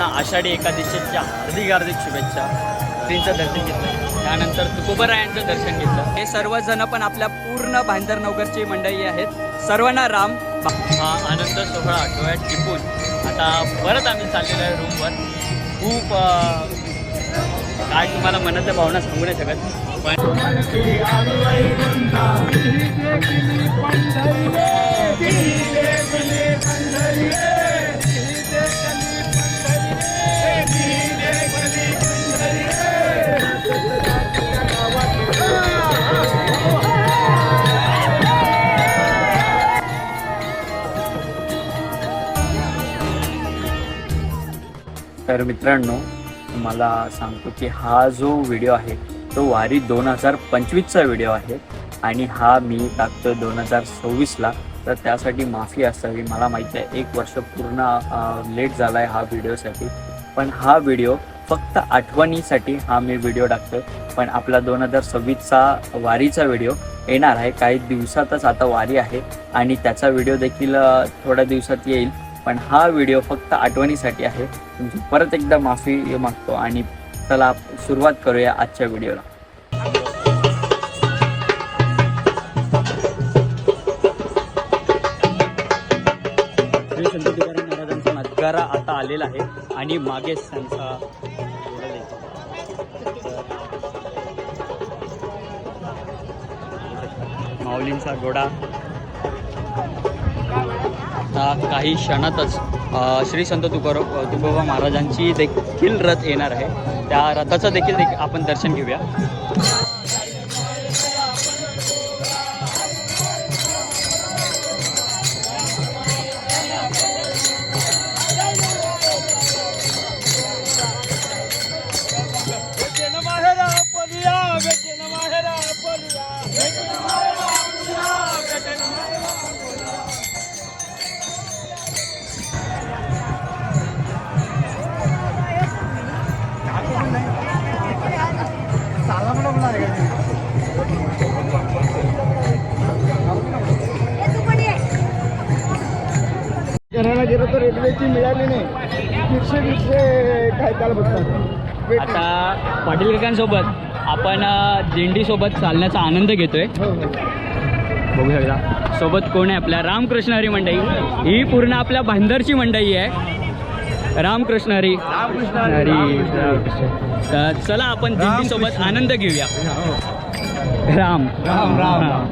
सर्वांना आषाढी एकादशीच्या हार्दिक शुभेच्छा. श्रींचं दर्शन घेतलं, त्यानंतर तुकोबरायांचं दर्शन घेतलं. हे सर्वजण पण आपल्या पूर्ण भाईंदर नवगरची मंडळी आहेत. सर्वांना राम. हा आनंद सोहळा डोळ्यात टिपून आता परत आम्ही चाललेलो आहे रूमवर. खूप काय तुम्हाला मनातल्या भावना सांगू नाही शकत, पण तर मित्रांनो, मला सांगतो की हा जो व्हिडिओ आहे तो वारी 2025चा व्हिडिओ आहे आणि हा मी टाकतो 2026ला. तर त्यासाठी माफी असावी. मला माहिती आहे 1 वर्ष पूर्ण लेट झाला आहे हा व्हिडिओसाठी, पण हा व्हिडिओ फक्त आठवणीसाठी हा मी व्हिडिओ टाकतो. पण आपला 2026चा वारीचा व्हिडिओ येणार आहे. काही दिवसातच आता वारी आहे आणि त्याचा व्हिडिओ देखील थोड्या दिवसात येईल. पण हा व्हिडिओ फक्त आठवणीसाठी आहे. तुमची परत एकदा माफी मागतो आणि चला सुरुवात करूया आजच्या व्हिडिओला. श्री संत तुकाराम महाराजांचा नगारा आता आलेला आहे आणि मागेच त्यांचा माऊलींचा घोडा. आता काही क्षणातच श्री संत तुकोबा महाराजांची देखील रथ येणार आहे. त्या रथाचं देखील आपण दर्शन घेऊया. करायला गेलं तर रेल्वेची मिळाली नाही. दीडशे काय त्याला बघतात. आता पाटील काकांसोबत आपण दिंडीसोबत चालण्याचा आनंद घेतोय. बघू शकता सोबत कोण आहे आपल्या रामकृष्ण हरी मंडळी. ही पूर्ण आपल्या भाईंदरची मंडळी आहे. रामकृष्ण हरी हरी. तर चला आपण दिंडीसोबत आनंद घेऊया. राम राम राम.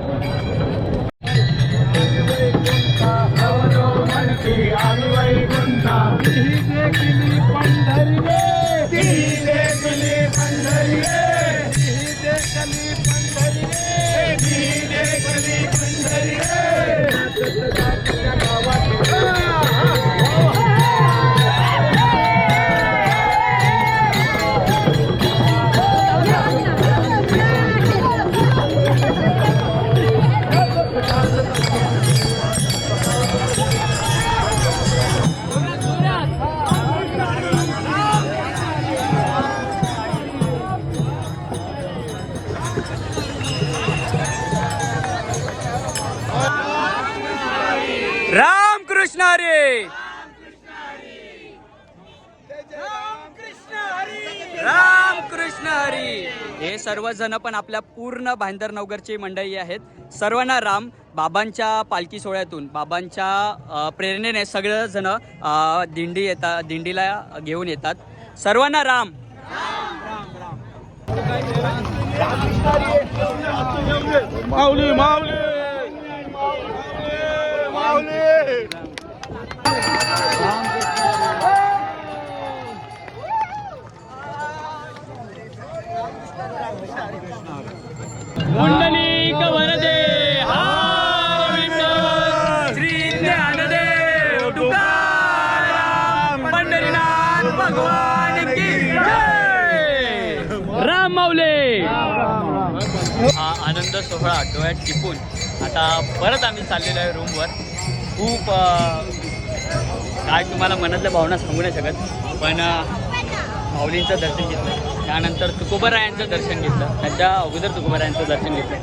रामकृष्ण हरी. रामकृष्ण हरी. हे सर्वजण पण आपल्या पूर्ण भाईंदर नवगरची मंडळी आहेत. सर्वांना राम. बाबांच्या पालखी सोहळ्यातून बाबांच्या प्रेरणेने सगळेजण दिंडीला घेऊन येतात. सर्वांना राम. माऊली माऊली कुंडलिक वरदे हर विठ्ठल श्री ज्ञानदेव तुकाराम पंढरीनाथ भगवान की जय. राम माऊली. हा आनंद सोहळा डोळ्यात टिपून आता परत आम्ही चाललेलो आहे रूमवर. खूप काय तुम्हाला मनातल्या भावना सांगू नाही शकत, पण माऊलींचं दर्शन घेतलं, त्यानंतर तुकोबरायांचं दर्शन घेतलं, त्याच्या अगोदर तुकोबरायांचं दर्शन घेतलं.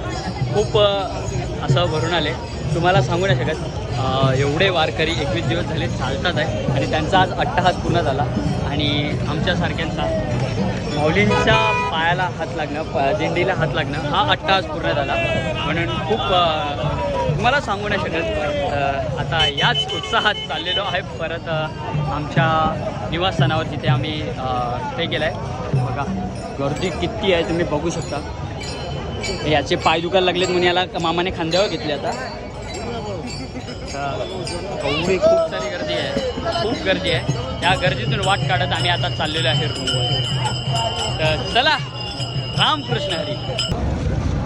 खूप असं भरून आले, तुम्हाला सांगू नाही शकत. एवढे वारकरी 21 दिवस झाले चालतात आहे आणि त्यांचा आज अट्टहास पूर्ण झाला. आणि आमच्यासारख्यांचा माऊलींच्या पायाला हात लागणं, दिंडीला हात लागणं हा अट्टाहास पूर्ण झाला. म्हणून खूप तुम्हाला सांगू नाही शकत. आता याच उत्साहात चाललेलो आहे परत आमच्या निवासस्थानावर, जिथे आम्ही स्टे केला आहे. बघा गर्दी किती आहे तुम्ही बघू शकता. याचे पाय दुखायला लागलेत म्हणून याला मामाने खांद्यावर घेतले. आता एवढी खूप सारी गर्दी आहे, खूप गर्दी आहे. त्या गर्दीतून वाट काढत आम्ही आता चाललेलो आहे रूमवर. तर चला, रामकृष्ण हरी.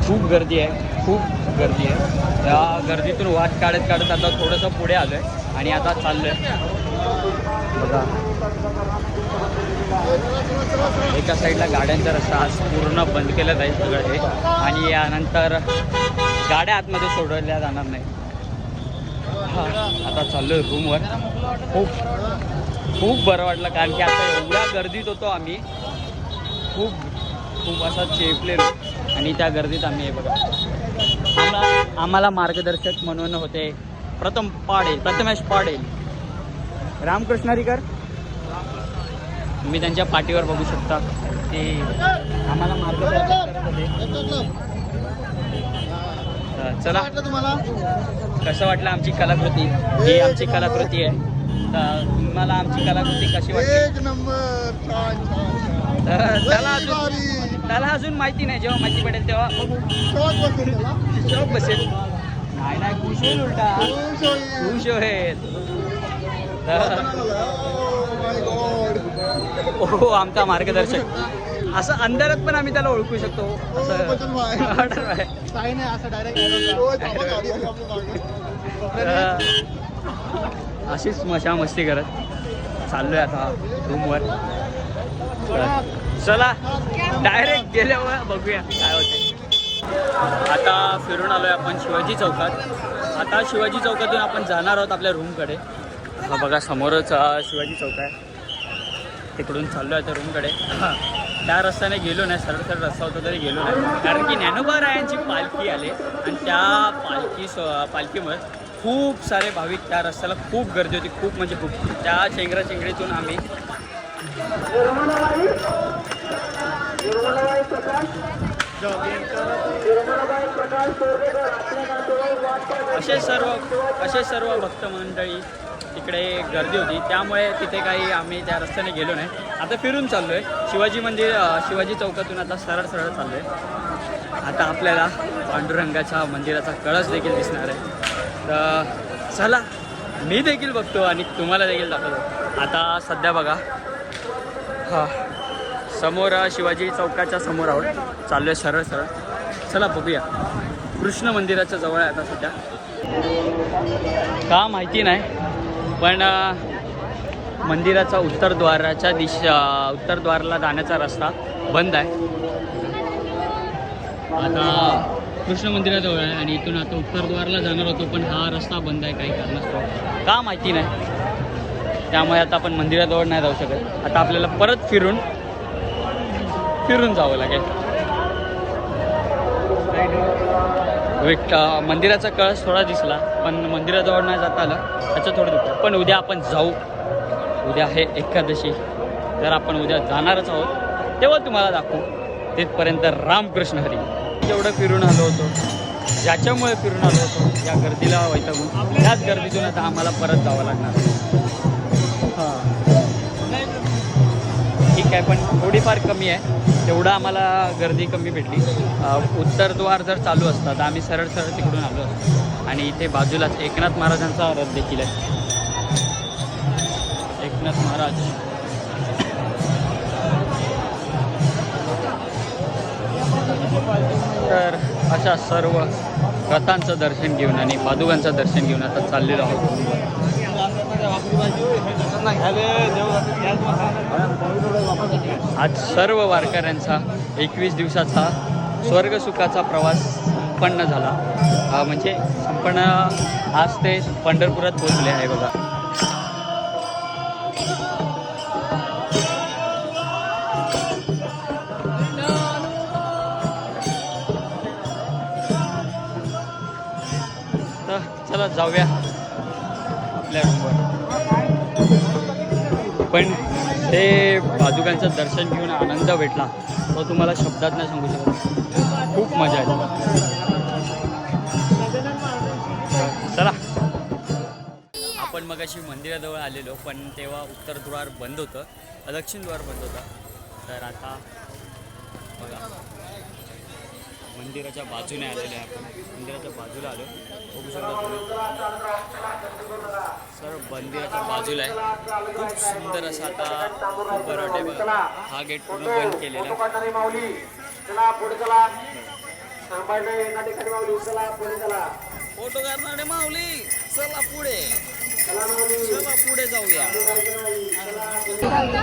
खूप गर्दी आहे, खूप गर्दी आहे. त्या गर्दीतून वाट काढत काढत आता थोडंसं पुढे आलो आहे आणि आता चाललो आहे. बघा एका साईडला गाड्यांचा रस्ता आज पूर्ण बंद केला जाईल सगळं हे, आणि यानंतर गाड्या आतमध्ये सोडवल्या जाणार नाही. हां, आता चाललो आहे रूमवर. खूप बरं वाटलं, कारण की आता एवढ्या गर्दीत होतो आम्ही, खूप असा चेपलेलो. आणि त्या गर्दीत आम्ही हे बघा आम्हाला मार्गदर्शक म्हणून होते प्रथमेश पाडेल, रामकृष्ण हरीकर. तुम्ही त्यांच्या पाठीवर बघू शकता, ते आम्हाला मार्गदर्शक करत होते. चला, तुम्हाला कसं वाटलं आमची कलाकृती? ही आमची कलाकृती आहे. तर तुम्हाला आमची कलाकृती कशी वाटली? एक नंबर, छान छान. त्याला अजून माहिती नाही, जेव्हा माहिती पडेल तेव्हा शॉक बसेल. नाही खुश होईल, उलटा खुश होईल. हो, आमचा मार्गदर्शक. असं अंधारात पण आम्ही त्याला ओळखू शकतो. अशीच मस्ती करत चाललोय आता रूमवर. चला डायरेक्ट गेल्यावर बघूया काय होते. आता फिरून आलोय आपण शिवाजी चौकात. आता शिवाजी चौकातून आपण जाणार आहोत आपल्या रूमकडे. हा बघा समोरच शिवाजी चौक आहे, तिकडून चाललो आहे त्या रूमकडे. त्या रस्त्याने गेलो नाही, सरळ रस्ता होता तरी गेलो नाही, कारण की ज्ञानोबा रायांची पालखी आली आणि त्या पालखीमुळे खूप सारे भाविक, त्या रस्त्याला खूप गर्दी होती, खूप म्हणजे खूप. त्या चेंगराचेंगरीतून आम्ही असे सर्व भक्त मंडळी तिकडे गर्दी होती, त्यामुळे तिथे काही आम्ही त्या रस्त्याने गेलो नाही. आता फिरून चाललो आहे शिवाजी चौकातून. आता सरळ चाललो आहे. आता आपल्याला पांडुरंगाच्या मंदिराचा कळस देखील दिसणार आहे. तर चला, मी देखील बघतो आणि तुम्हाला देखील दाखवतो. आता सध्या बघा, हां समोर शिवाजी चौकाच्या समोर आहोत, चाललो आहे सरळ. चला बघूया. कृष्ण मंदिराच्या जवळ आहे आता सध्या. का माहिती नाही, पण मंदिराचा उत्तरद्वाराला जाण्याचा रस्ता बंद आहे. आता कृष्ण मंदिराजवळ आहे आणि इथून आता उत्तरद्वारला जाणार होतो, पण हा रस्ता बंद आहे काही कारणास्तव, का माहिती नाही. त्यामुळे आता आपण मंदिराजवळ नाही जाऊ शकत. आता आपल्याला परत फिरून जावं लागेल. मंदिराचा कळस थोडा दिसला, पण मंदिराजवळ नाही जाता आलं, त्याचं थोडं दुखतं. पण उद्या आपण जाऊ. उद्या आहे एकादशी, तर आपण उद्या जाणारच आहोत, तेव्हा तुम्हाला दाखवू. तिथपर्यंत रामकृष्ण हरी. जेवढं फिरून आलो होतो, ज्याच्यामुळे फिरून आलो होतो, या गर्दीला वैतागून, त्याच गर्दीतून आता आम्हाला परत जावं लागणार. हां ठीक आहे, पण थोडीफार कमी आहे, तेवढं आम्हाला गर्दी कमी भेटली. उत्तरद्वार जर चालू असता तर आम्ही सरळ तिकडून आलो असतो. आणि इथे बाजूलाच एकनाथ महाराजांचा रथ देखील आहे. एकनाथ महाराज तर अशा सर्व रथांचं दर्शन घेऊन आणि पादुकांचं दर्शन घेऊन आता चाललेलो आहोत. आज सर्व वारकऱ्यांचा 21 दिवसाचा स्वर्गसुखाचा प्रवास संपन्न झाला. म्हणजे संपन्न, आज ते पंढरपुरात पोहोचले आहे बघा. तर चला जाऊया आपल्या रूमवर. पण ते पादुकांचं दर्शन घेऊन आनंद भेटला तो तुम्हाला शब्दात नाही सांगू शकत. खूप मजा आली. चला आपण मगाशी मंदिराजवळ आलेलो पण तेव्हा उत्तरद्वार बंद होतं, दक्षिणद्वार बंद होता. तर आता बघा मंदिराच्या बाजूने आलेले आहे आपण, मंदिराच्या बाजूला आलो. बघू शकता तुम्ही सर मंदिराच्या बाजूला आहे. खूप सुंदर असं आता खूप बरं वाटते बघा. हा गेट पूर्ण बंद केलेला आहे. फोटो करणारे माऊली चला पुढे, चला पुढे जाऊया. आता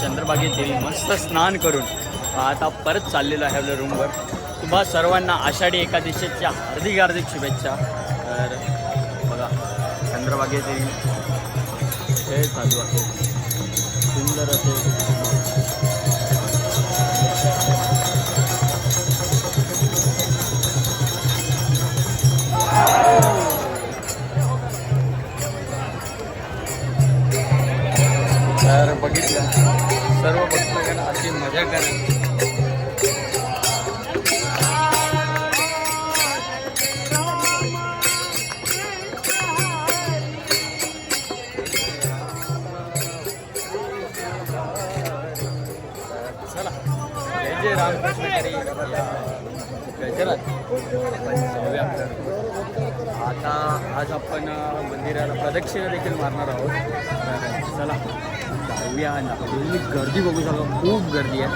चंद्रभागेत देवी मस्त स्नान करून आता परत चाललेलो आहे आपल्या रूमवर. तुम्हा सर्वांना आषाढी एकादशीच्या हार्दिक हार्दिक शुभेच्छा. तर बघा चंद्रभागेत देवी खेळ चालू आहे, सुंदर असे. तर बघितलं सर्व भक्तगण अशी मजा करत चला जय जय रामकृष्ण हरी गजरात आपण जाऊया. आता आज आपण मंदिराला प्रदक्षिणा देखील मारणार आहोत. तर चला जाऊया. तुम्ही गर्दी बघू शकता, खूप गर्दी आहे.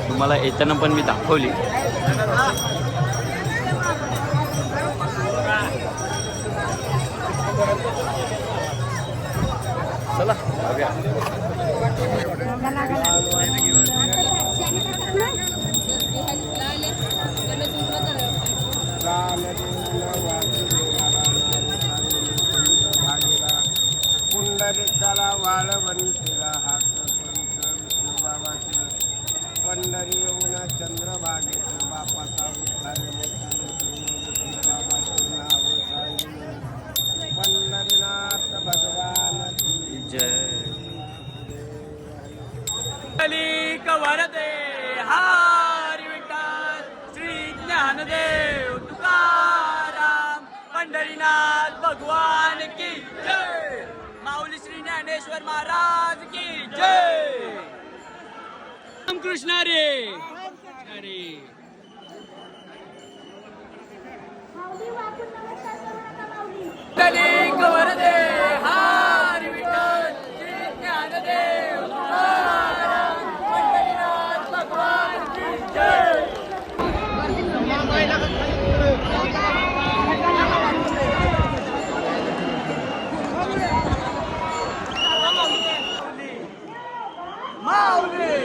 तुम्हाला येताना पण मी दाखवली. चला जाऊया. पुंडलिकाला वाळवंतीला हात विष्णू बाबाचे पंढरी येऊन चंद्रभागेत बापाचा उद्धार विष्णू बाबाचे नाव सांगितले. पंढरीनाथ भगवान जय वरदे हरी विठ्ठल श्री ज्ञानदेव तुकाराम पंढरीनाथ भगवान की जय. माऊली श्री ज्ञानेश्वर महाराज की जय. रामकृष्ण रे हरी. वरदे हरी विठ्ठल श्री ज्ञानदेव तुकाराम पंढरीनाथ भगवान की जय. माऊली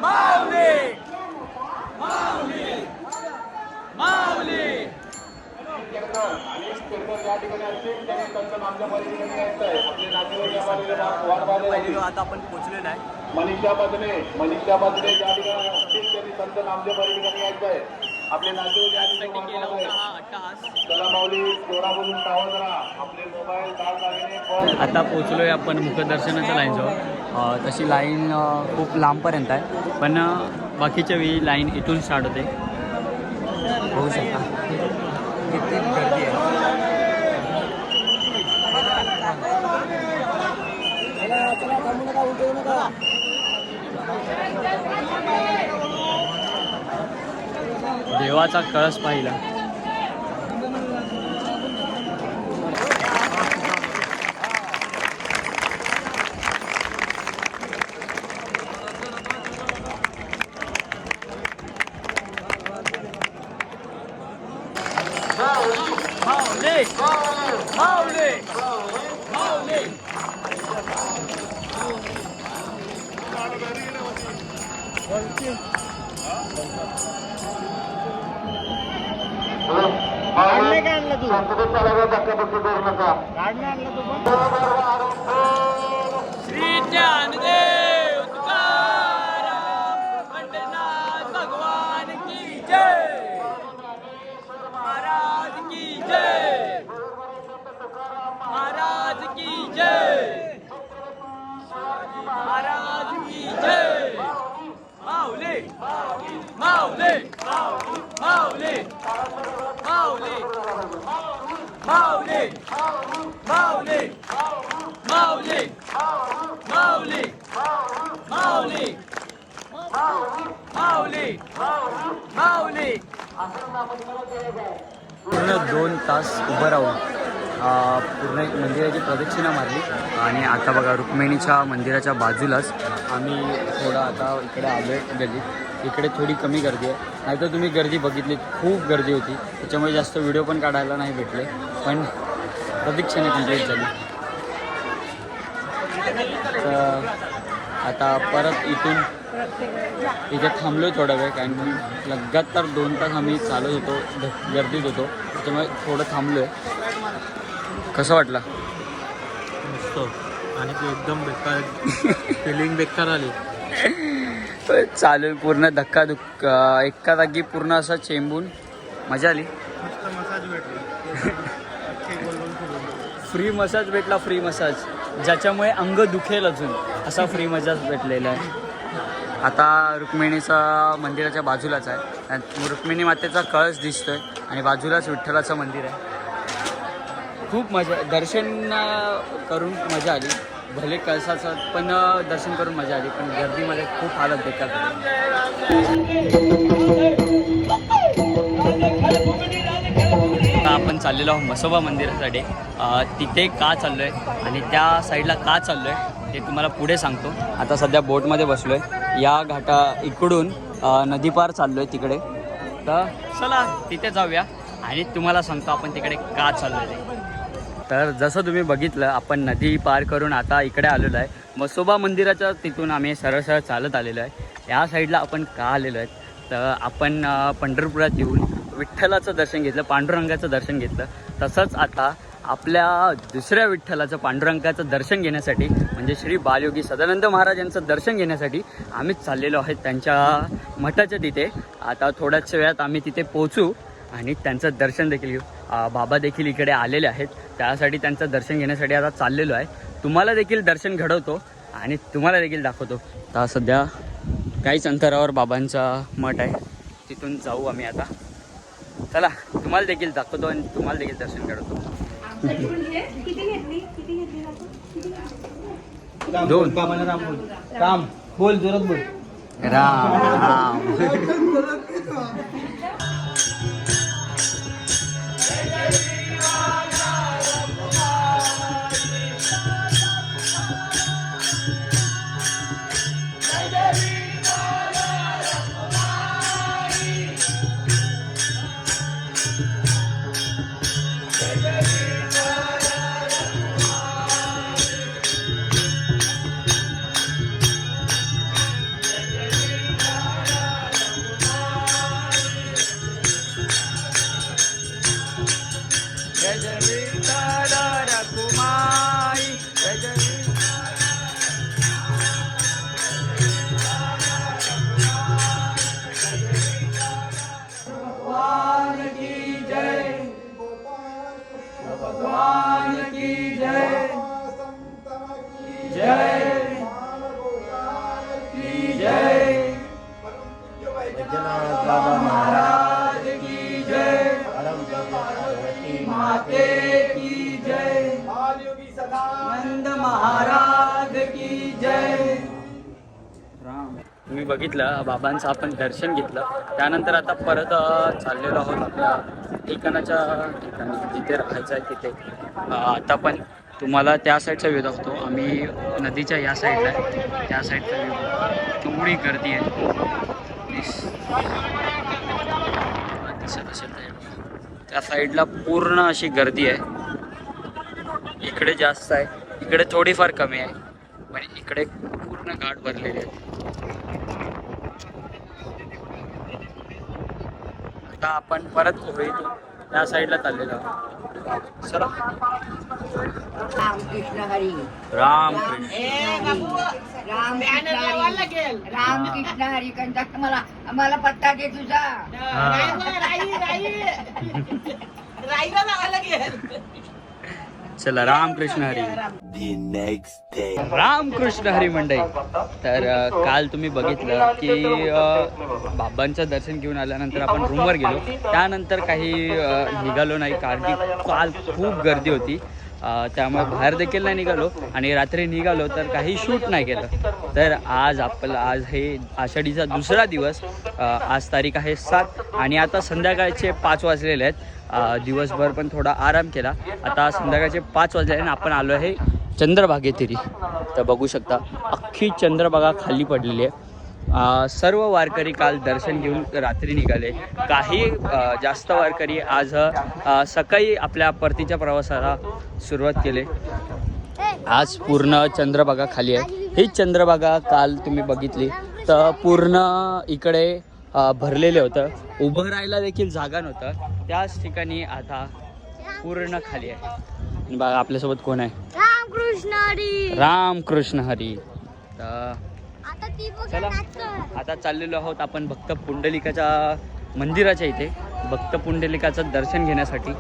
माऊली माऊली माऊली. आता आपण पोहोचलेलो आहे. मनीषा बदले ज्या ठिकाणी असतील त्यांनी संत नामदेव ठिकाणी यायचं आहे. आपले नातेवाईक या ठिकाणी केला होता हा अट्टहास. चला माऊली जोरावरून सावध राहा. आपले मोबाईल दार आता पोचलोय आपण मुखदर्शनाच्या लाईनजवळ. तशी लाईन खूप लांबपर्यंत आहे, पण बाकीच्या वेळी लाईन इथून स्टार्ट होते. होऊ शकता किती गर्दी आहे. देवाचा कळस पाहिला. माऊली माऊली माऊली काढले का आणलं तू काढणं आणलं तू पण श्री ज्ञानदेव तुकाराम पंढरनाथ भगवान की जय, महाराज की जय, महाराज की जय, महाराज की जय. माऊली माऊली माऊली माऊली माऊली माऊली माऊली माऊली माऊली माऊली माऊली. पूर्ण 2 तास उभं राहून पूर्ण मंदिराची प्रदक्षिणा मारली आणि आता बघा रुक्मिणीच्या मंदिराच्या बाजूलाच आम्ही थोडा आता इकडे आलो आहे गर्दीत. इकडे थोडी कमी गर्दी आहे, नाहीतर तुम्ही गर्दी बघितली खूप गर्दी होती, त्याच्यामुळे जास्त व्हिडिओ पण काढायला नाही भेटले. पण प्रदक्षिणा कंप्लीट झाली. तर आता परत इथून इथे थांबलो आहे थोडा वेळ, कारण की लगातार 2 तास आम्ही चालत होतो, गर्दीत होतो, त्याच्यामुळे थोडं थांबलो आहे. कसं वाटलं? मस्त. आणि ते एकदम बेकार फिलिंग बेकार आली. चालू पूर्ण धक्काधुक्क एका जागी पूर्ण असं चेंबून मजा आली. मस्त मसाज भेटली. फ्री मसाज भेटला, फ्री मसाज, ज्याच्यामुळे अंग दुखेल अजून, असा फ्री मसाज भेटलेला आहे. आता रुक्मिणीचा मंदिराच्या बाजूलाच आहे, रुक्मिणी मातेचा कळस दिसतोय आणि बाजूलाच विठ्ठलाचं मंदिर आहे. खूप मजा, दर्शन करून मजा आली. भले कळसाचं पण दर्शन करून मजा आली, पण गर्दीमध्ये खूप हालत बेकार झाली. आपण चाललेलो आहोत म्हसोबा मंदिरासाठी. तिथे का चाललो आहे आणि त्या साईडला का चाललो आहे ते तुम्हाला पुढे सांगतो. आता सध्या बोटमध्ये बसलो आहे, या घाटा इकडून नदीपार चाललो आहे तिकडे. तर चला तिथे जाऊया आणि तुम्हाला सांगतो आपण तिकडे का चाललो आहे. तर जसं तुम्ही बघितलं, आपण नदी पार करून आता इकडे आलेलो आहे म्हसोबा मंदिराच्या तिथून आम्ही सरळ सरळ चालत आलेलो आहे. या साईडला आपण का आलेलो आहे तर आपण पंढरपुरात येऊन विठ्ठलाचं दर्शन घेतलं, पांडुरंगाचं दर्शन घेतलं. तसंच आता आपल्या दुसऱ्या विठ्ठलाचं पांडुरंगाचं दर्शन घेण्यासाठी म्हणजे श्री बालयोगी सदानंद महाराज यांचं दर्शन घेण्यासाठी आम्हीच चाललेलो आहेत त्यांच्या मठाच्या तिथे. आता थोड्याच वेळात आम्ही तिथे पोहोचू आणि त्यांचं दर्शन देखील घेऊ. बाबा देखील इकडे आलेले आहेत, त्यासाठी त्यांचं दर्शन घेण्यासाठी आता चाललेलो आहे. तुम्हाला देखील दर्शन घडवतो आणि तुम्हाला देखील दाखवतो. आता सध्या काहीच अंतरावर बाबांचा मठ आहे, तिथून जाऊ आम्ही आता. चला तुम्हाला देखील दाखवतो आणि तुम्हाला देखील दर्शन घडवतो. 2 काम बोल, जोरात बोल. राम राम. बाबा महाराज की जय, माते की जय, सदानंद महाराज की जय. राम तुम्ही बघितलं बाबांचं आपण दर्शन घेतलं. त्यानंतर आता परत चाललेलो आहोत आपल्या ठिकाणी जिथे राहायचं आहे तिथे. आता पण तुम्हाला त्या साईडचा व्ह्यू दाखवतो. आम्ही नदीच्या या साईडला आहे, त्या साईडचा व्ह्यू. एवढी गर्दी आहे. दिसत असेल त्या साईडला पूर्ण अशी गर्दी आहे. इकडे जास्त आहे, इकडे थोडीफार कमी आहे, पण इकडे पूर्ण घाट भरलेले आहेत. आता आपण परत होळीतून त्या साईडला चाललेलो आहोत. चला. रामकृष्ण हरी रामकृष्ण. रामकृष्ण हरी कंटा मला पत्ता दे तुझा. चला. रामकृष्ण हरी. रामकृष्ण हरी मंडळी. तर काल तुम्ही बघितलं की बाबांचं दर्शन घेऊन आल्यानंतर आपण रूमवर गेलो. त्यानंतर काही निघालो नाही, कारण की काल खूप गर्दी होती. त्यामुळे बाहेर देखील नाही निघालो आणि रात्री निघालो तर काही शूट नाही केलं. तर आज आज हे आषाढीचा दुसरा दिवस. आज तारीख आहे 7 आणि आता संध्याकाळचे 5 वाजलेले आहेत. दिवसभर पण थोडा आराम केला. आता संध्याकाळचे 5 वाजले आणि आपण आलो आहे चंद्रभागेतिरी. तर बघू शकता अख्खी चंद्रभागा खाली पडलेली आहे. सर्व वारकरी काल दर्शन घेऊन रात्री निघाले. काही जास्त वारकरी आज सकाळी आपल्या परतीच्या प्रवासाला सुरुवात केली. आज पूर्ण चंद्रभागा खाली आहे. ही चंद्रभागा काल तुम्ही बघितली तर पूर्ण इकडे भरलेले होतं. उभं राहायला देखील जागा नव्हतं. त्याच ठिकाणी आता पूर्ण खाली आहे. बघा आपल्यासोबत कोण आहे. रामकृष्ण हरी. रामकृष्ण हरी. तर चला आता चाललेलो आहोत आपण भक्त पुंडलिकाच्या मंदिराच्या इथे भक्त पुंडलिकाचं दर्शन घेण्यासाठी.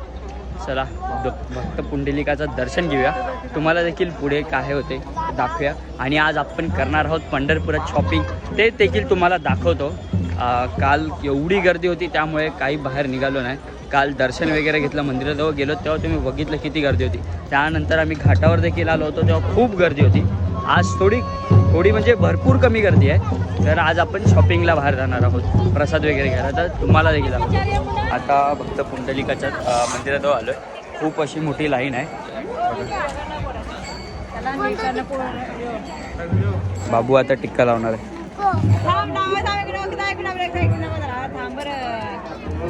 चला भक्त पुंडलिकाचं दर्शन घेऊया. तुम्हाला देखील पुढे काय होते दाखवूया. आणि आज आपण करणार आहोत पंढरपुरात शॉपिंग, ते देखील तुम्हाला दाखवतो. काल एवढी गर्दी होती त्यामुळे काही बाहेर निघालो नाही. काल दर्शन वगैरे घेतलं, मंदिराजवळ गेलो तेव्हा तुम्ही बघितलं किती गर्दी होती. त्यानंतर आम्ही घाटावर देखील आलो होतो तेव्हा खूप गर्दी होती. आज थोडी म्हणजे भरपूर कमी गर्दी आहे. तर आज आपण शॉपिंगला बाहेर जाणार आहोत प्रसाद वगैरे घ्यायला. तर तुम्हाला देखील आता भक्त पुंडलिकाच्या मंदिराजवळ आलो आहे. खूप अशी मोठी लाईन आहे. बाबू आता टिक्का लावणार आहे.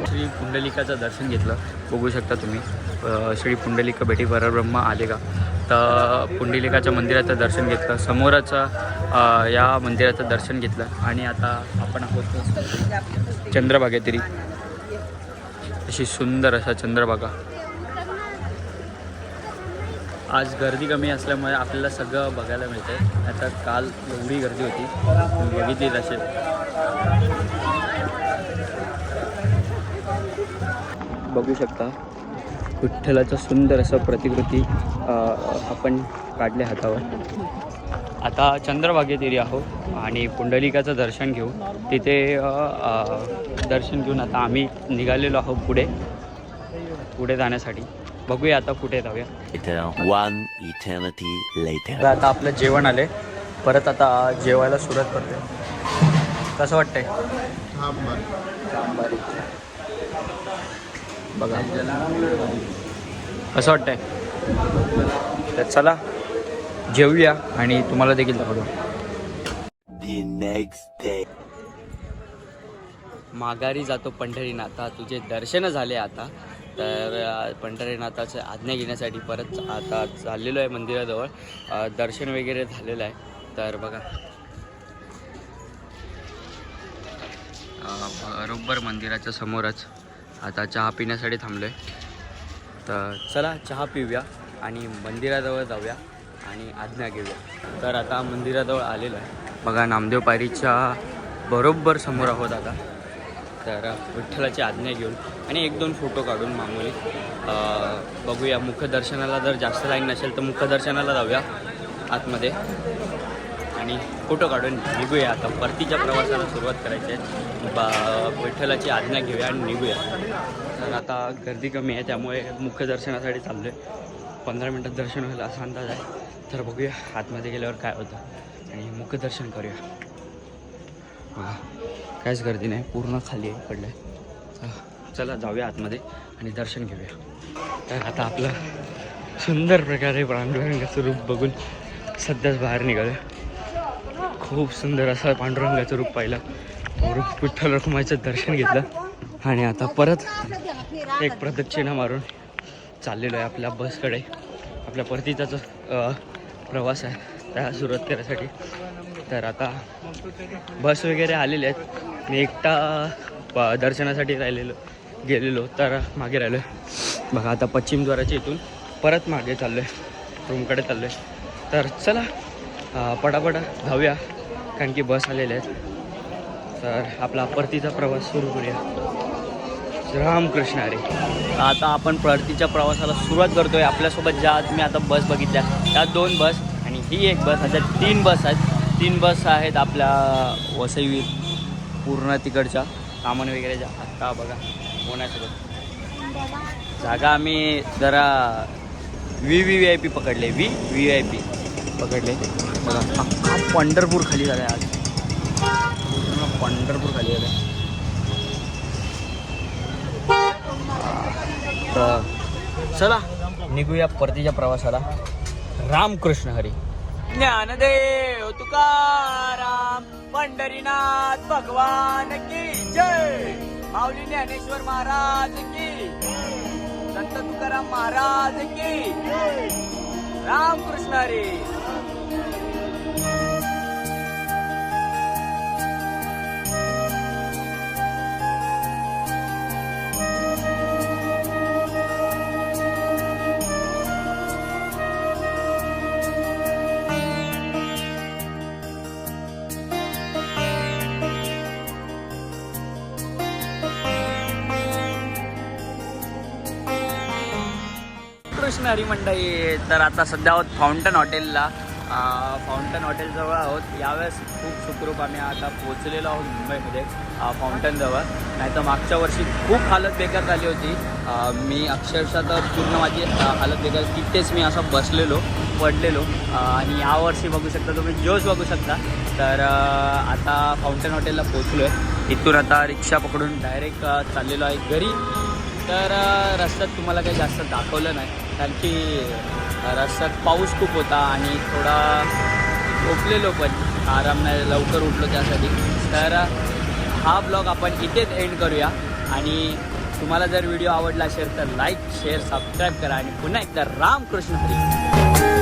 श्री पुंडलिकाचं दर्शन घेतलं. बघू शकता तुम्ही श्री पुंडलिक बेटी परब्रह्म आले का. तर पुंडलिकाच्या मंदिराचं दर्शन घेतलं, समोरच या मंदिराचं दर्शन घेतलं आणि आता आपण आहोत चंद्रभागेतिरी. अशी सुंदर अशा चंद्रभागा. आज गर्दी कमी असल्यामुळे आपल्याला सगळं बघायला मिळतंय. आता काल एवढी गर्दी होती बघितली असेल. बघू शकता विठ्ठलाचं सुंदर असं प्रतिकृती आपण काढले हातावर. आता चंद्रभागेतिरी आहोत आणि पुंडलिकाचं दर्शन घेऊन तिथे दर्शन घेऊन आता आम्ही निघालेलो आहोत पुढे जाण्यासाठी. बघूया आता कुठे जाऊया. तर आता आपलं जेवण आले. परत आता जेवायला सुरुवात करते. कसं वाटतंय. बघा कसं वाटतंय. तर चला जेवूया आणि तुम्हाला देखील दाखवतो. माघारी जातो पंढरीनाथा, तुझे दर्शन झाले आता. तर पंढरीनाथाचे आज्ञा घेण्यासाठी परत आता चाललेलो आहे मंदिराजवळ. दर्शन वगैरे झालेलं आहे. तर बघा बरोबर मंदिराच्या समोरच आता चहा पिण्यासाठी थांबलो आहे. तर चला चहा पिऊया आणि मंदिराजवळ जाऊया आणि आज्ञा घेऊया. तर आता मंदिराजवळ आलेलो आहे. बघा नामदेव पायरीच्या बरोबर समोर आहोत आता. तर विठ्ठलाची आज्ञा घेऊन आणि 1-2 फोटो काढून मामूली बघूया. मुखदर्शनाला जर जास्त लाईन नसेल तर मुखदर्शनाला जाऊया आतमध्ये आणि फोटो काढून निघूया. आता परतीच्या प्रवासाला सुरुवात करायची आहे. विठ्ठलाची आज्ञा घेऊया आणि निघूया. तर आता गर्दी कमी आहे त्यामुळे मुखदर्शनासाठी चाललो आहे. 15 मिनटात दर्शन होईल असा अंदाज आहे. तर बघूया आतमध्ये गेल्यावर काय होतं आणि मुखदर्शन करूया. काहीच गर्दी नाही, पूर्ण खाली आहे पडलं आहे. चला जाऊया आतमध्ये आणि दर्शन घेऊया. तर आता आपलं सुंदर प्रकारे पांडुरंगाचं रूप बघून सध्याच बाहेर निघालं. खूप सुंदर असं पांडुरंगाचं रूप पाहिलं, विठ्ठल रखुमाईचं दर्शन घेतलं आणि आता परत एक प्रदक्षिणा मारून चाललेलो आहे आपल्या बसकडे. आपल्या परतीचाच प्रवास आहे त्या सुरुवात करायसाठी. तर आता बस वगैरे आलेले आहेत. मी एकटा दर्शनासाठी गेलेलो तर मागे राहिलो आहे. बघा आता पश्चिम द्वाराच्या इथून परत मागे चाललो आहे, रूमकडे चाललो आहे. तर चला पटापट धावूया कारण की बस आलेल्या आहेत. तर आपला परतीचा प्रवास सुरू करूया. रामकृष्ण हरी. आता आपण परतीच्या प्रवासाला सुरुवात करतो आहे. आपल्यासोबत ज्या तुम्ही आता बस बघितल्या त्या 2 बस आणि ही एक बस, अशा 3 बस आहेत. 3 बस आहेत आपल्या वसई पूर्ण तिकडच्या सामान वगैरे ज्या. आत्ता बघा पुण्यासोबत जागा आम्ही जरा VIP पकडले. VIP पकडले. बघा अख्खा पंढरपूर खाली झालं आहे आज, पूर्ण पंढरपूर खाली झालं आहे. तर चला निघूया परतीच्या प्रवासाला. रामकृष्ण हरी. ज्ञानदेव तुकाराम पंढरीनाथ भगवान की जय. माऊली ज्ञानेश्वर महाराज की, संत तुकाराम महाराज की. रामकृष्ण हरी. कृष्ण हरी मंडळी. तर आता सध्या आहोत फाउंटन हॉटेलला. फाउंटन हॉटेलजवळ आहोत. यावेळेस खूप सुखरूप आम्ही आता पोहोचलेलो आहोत मुंबईमध्ये फाउंटनजवळ. नाही तर मागच्या वर्षी खूप हालत बेकार झाली होती. मी अक्षरशः तर पूर्ण माझी हालत बेकार, तिथेच मी असं बसलेलो पडलेलो. आणि यावर्षी बघू शकता तुम्ही, जोश बघू शकता. तर आता फाउंटन हॉटेलला पोहोचलो आहे. इथून आता रिक्षा पकडून डायरेक्ट चाललेलो आहे घरी. तर रस्त्यात तुम्हाला काही जास्त दाखवलं नाही कारण की रस्त्यात पाऊस खूप होता आणि थोडा झोपलेलो पण आराम नाही, लवकर उठलो त्यासाठी. तर हा ब्लॉग आपण इथेच एंड करूया. आणि तुम्हाला जर व्हिडिओ आवडला असेल तर लाईक, शेअर, सबस्क्राईब करा. आणि पुन्हा एकदा रामकृष्ण हरी.